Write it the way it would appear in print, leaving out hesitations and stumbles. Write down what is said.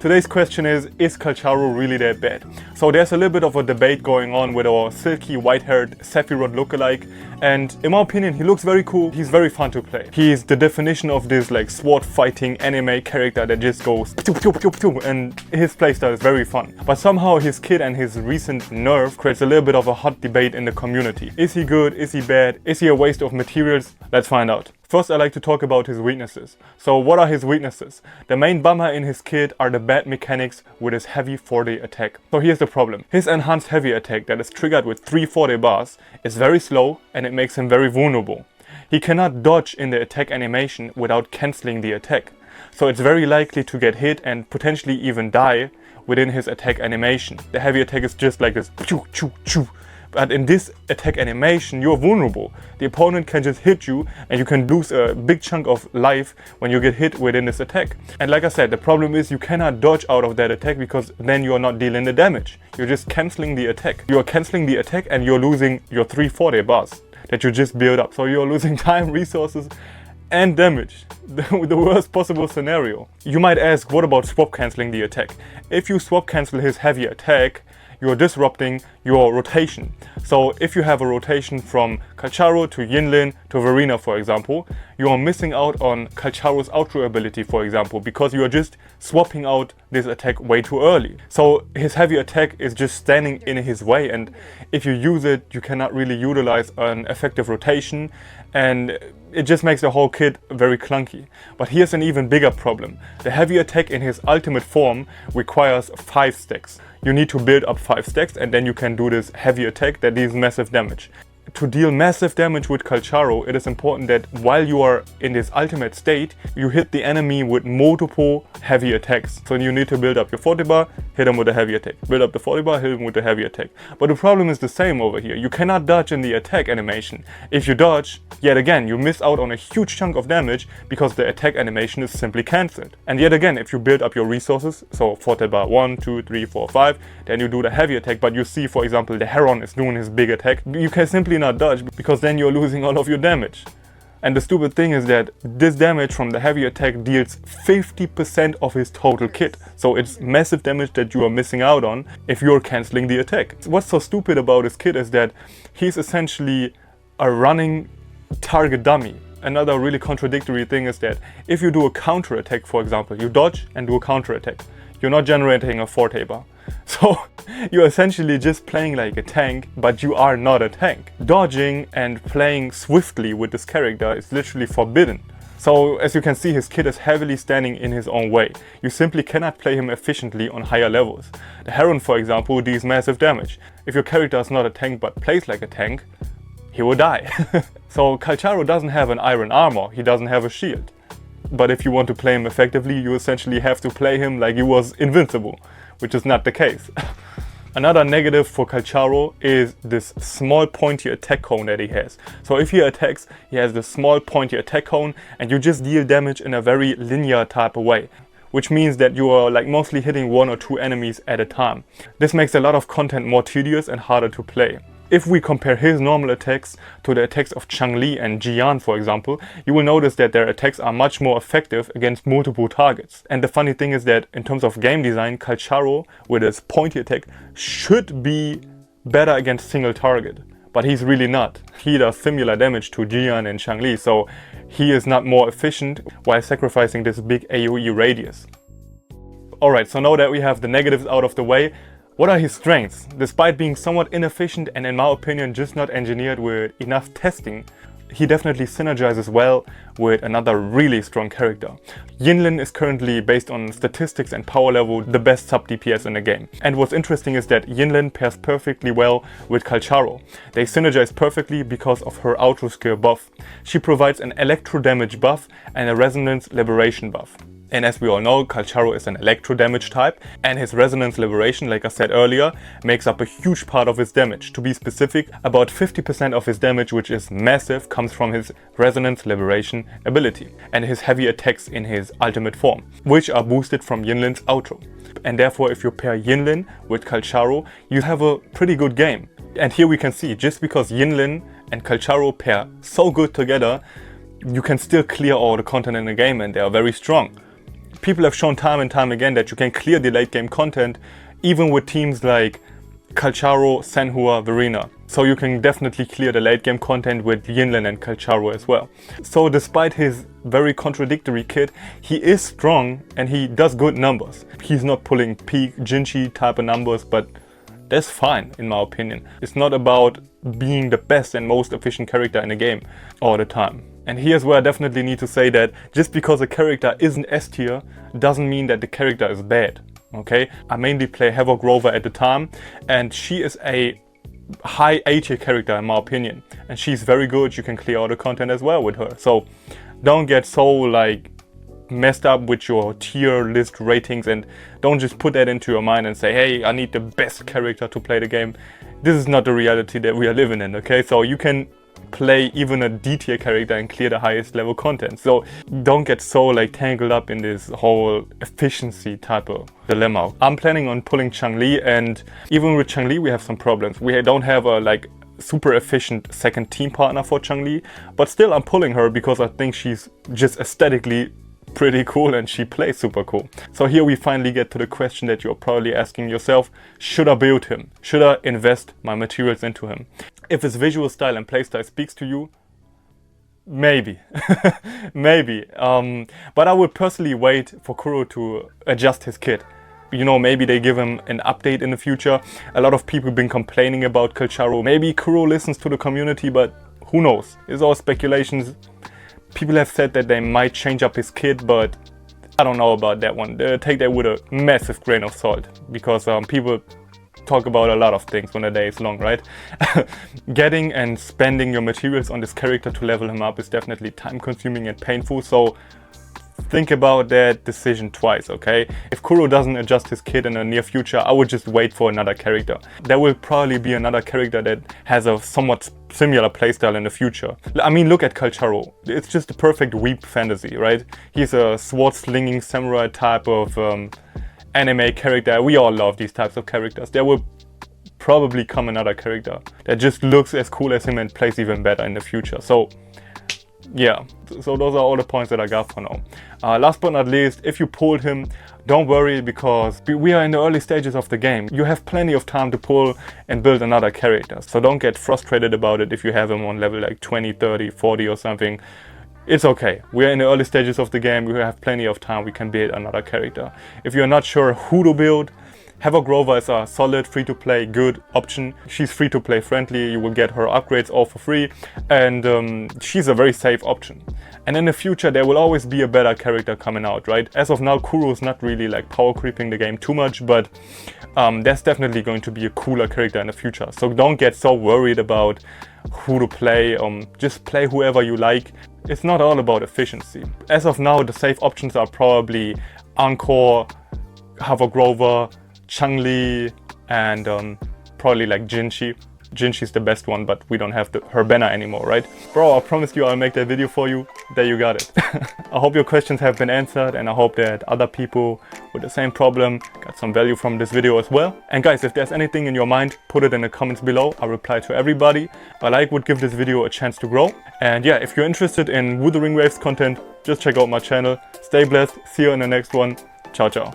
Today's question is Calcharo really that bad? So there's a little bit of a debate going on with our silky white-haired sephirot lookalike, and in my opinion he looks very cool, he's very fun to play. He's the definition of this like sword fighting anime character that just goes pew, pew, pew, pew, and his playstyle is very fun. But somehow his kit and his recent nerf creates a little bit of a hot debate in the community. Is he good? Is he bad? Is he a waste of materials? Let's find out. First, I like to talk about his weaknesses. So what are his weaknesses? The main bummer in his kit are the bad mechanics with his heavy 4-day attack. So here's the problem. His enhanced heavy attack that is triggered with 3 4-day bars is very slow and it makes him very vulnerable. He cannot dodge in the attack animation without cancelling the attack. So it's very likely to get hit and potentially even die within his attack animation. The heavy attack is just like this, choo, choo, choo. But in this attack animation, you're vulnerable. The opponent can just hit you and you can lose a big chunk of life when you get hit within this attack. And like I said, the problem is you cannot dodge out of that attack because then you are not dealing the damage. You're just cancelling the attack. You are cancelling the attack and you're losing your 3 4-day bars that you just build up. So you're losing time, resources and damage. The worst possible scenario. You might ask, what about swap cancelling the attack? If you swap cancel his heavy attack, you're disrupting your rotation. So if you have a rotation from Calcharo to Yinlin to Verena, for example, you are missing out on Calcharo's outro ability, for example, because you are just swapping out this attack way too early. So his heavy attack is just standing in his way, and if you use it, you cannot really utilize an effective rotation, and it just makes the whole kit very clunky. But here's an even bigger problem. The heavy attack in his ultimate form requires 5 stacks. You need to build up 5 stacks and then you can do this heavy attack that deals massive damage. To deal massive damage with Calcharo, it is important that while you are in this ultimate state, you hit the enemy with multiple heavy attacks. So you need to build up your 40 bar, hit him with a heavy attack. Build up the 40 bar, hit him with a heavy attack. But the problem is the same over here. You cannot dodge in the attack animation. If you dodge, yet again, you miss out on a huge chunk of damage because the attack animation is simply cancelled. And yet again, if you build up your resources, so 40 bar 1, 2, 3, 4, 5, then you do the heavy attack, but you see, for example, the Heron is doing his big attack, you can simply not dodge because then you're losing all of your damage. And the stupid thing is that this damage from the heavy attack deals 50% of his total kit. So it's massive damage that you are missing out on if you're cancelling the attack. What's so stupid about his kit is that he's essentially a running target dummy. Another really contradictory thing is that if you do a counter attack, for example, you dodge and do a counter attack, you're not generating a 4-day bar. So you're essentially just playing like a tank, but you are not a tank. Dodging and playing swiftly with this character is literally forbidden. So as you can see, his kit is heavily standing in his own way. You simply cannot play him efficiently on higher levels. The Heron, for example, deals massive damage. If your character is not a tank but plays like a tank, he will die. So Calcharo doesn't have an iron armor, he doesn't have a shield. But if you want to play him effectively, you essentially have to play him like he was invincible, which is not the case. Another negative for Calcharo is this small pointy attack cone that he has. So if he attacks, he has this small pointy attack cone and you just deal damage in a very linear type of way, which means that you are like mostly hitting 1 or 2 enemies at a time. This makes a lot of content more tedious and harder to play. If we compare his normal attacks to the attacks of Changli and Jian, for example, you will notice that their attacks are much more effective against multiple targets. And the funny thing is that in terms of game design, Calcharo with his pointy attack should be better against single target. But he's really not. He does similar damage to Jian and Changli, so he is not more efficient while sacrificing this big AoE radius. Alright, so now that we have the negatives out of the way, what are his strengths? Despite being somewhat inefficient and in my opinion just not engineered with enough testing, he definitely synergizes well with another really strong character. Yinlin is currently, based on statistics and power level, the best sub DPS in the game. And what's interesting is that Yinlin pairs perfectly well with Calcharo. They synergize perfectly because of her outro skill buff. She provides an electro damage buff and a resonance liberation buff. And as we all know, Calcharo is an electro damage type, and his resonance liberation, like I said earlier, makes up a huge part of his damage. To be specific, about 50% of his damage, which is massive, comes from his resonance liberation ability and his heavy attacks in his ultimate form, which are boosted from Yinlin's outro. And therefore, if you pair Yinlin with Calcharo, you have a pretty good game. And here we can see, just because Yinlin and Calcharo pair so good together, you can still clear all the content in the game and they are very strong. People have shown time and time again that you can clear the late game content even with teams like Calcharo, Senhua, Verena. So you can definitely clear the late game content with Yinlen and Calcharo as well. So despite his very contradictory kit, he is strong and he does good numbers. He's not pulling peak Jinchi type of numbers, but that's fine in my opinion. It's not about being the best and most efficient character in the game all the time. And here's where I definitely need to say that just because a character isn't S tier doesn't mean that the character is bad. Okay, I mainly play Havoc Rover at the time, and she is a high A tier character in my opinion, and she's very good. You can clear all the content as well with her, so don't get so like messed up with your tier list ratings, and don't just put that into your mind and say, hey, I need the best character to play the game. This is not the reality that we are living in. Okay, so you can play even a D tier character and clear the highest level content. So don't get so like tangled up in this whole efficiency type of dilemma. I'm planning on pulling Changli, and even with Changli we have some problems. We don't have a like super efficient second team partner for Changli, but still I'm pulling her because I think she's just aesthetically pretty cool and she plays super cool. So here we finally get to the question that you're probably asking yourself: should I build him? Should I invest my materials into him? If his visual style and playstyle speaks to you, maybe. Maybe. But I would personally wait for Kuro to adjust his kit. You know, maybe they give him an update in the future. A lot of people have been complaining about Calcharo. Maybe Kuro listens to the community, but who knows? It's all speculations. People have said that they might change up his kit, but I don't know about that one. Take that with a massive grain of salt, because people talk about a lot of things when a day is long, right? Getting and spending your materials on this character to level him up is definitely time consuming and painful, so think about that decision twice, okay? If Kuro doesn't adjust his kit in the near future, I would just wait for another character. There will probably be another character that has a somewhat similar playstyle in the future. I mean, look at Calcharo. It's just a perfect weep fantasy, right? He's a sword-slinging samurai type of anime character. We all love these types of characters. There will probably come another character that just looks as cool as him and plays even better in the future. So yeah, so those are all the points that I got for now. Last but not least, if you pulled him, don't worry, because we are in the early stages of the game. You have plenty of time to pull and build another character. So don't get frustrated about it if you have him on level like 20, 30, 40 or something. It's okay. We're in the early stages of the game. We have plenty of time. We can build another character. If you're not sure who to build, Havoc Rover is a solid free-to-play good option. She's free-to-play friendly, you will get her upgrades all for free, and she's a very safe option. And in the future there will always be a better character coming out, right? As of now, Kuro is not really like power creeping the game too much, but there's definitely going to be a cooler character in the future. So don't get so worried about who to play, just play whoever you like. It's not all about efficiency. As of now, the safe options are probably Encore, Havoc Rover, Changli, and probably like Jinchi. Jinshi's the best one, but we don't have her banner anymore, right? Bro, I promised you I'll make that video for you. There you got it. I hope your questions have been answered, and I hope that other people with the same problem got some value from this video as well. And guys, if there's anything in your mind, put it in the comments below. I reply to everybody. A like would give this video a chance to grow. And yeah, if you're interested in Wuthering Waves content, just check out my channel. Stay blessed. See you in the next one. Ciao, ciao.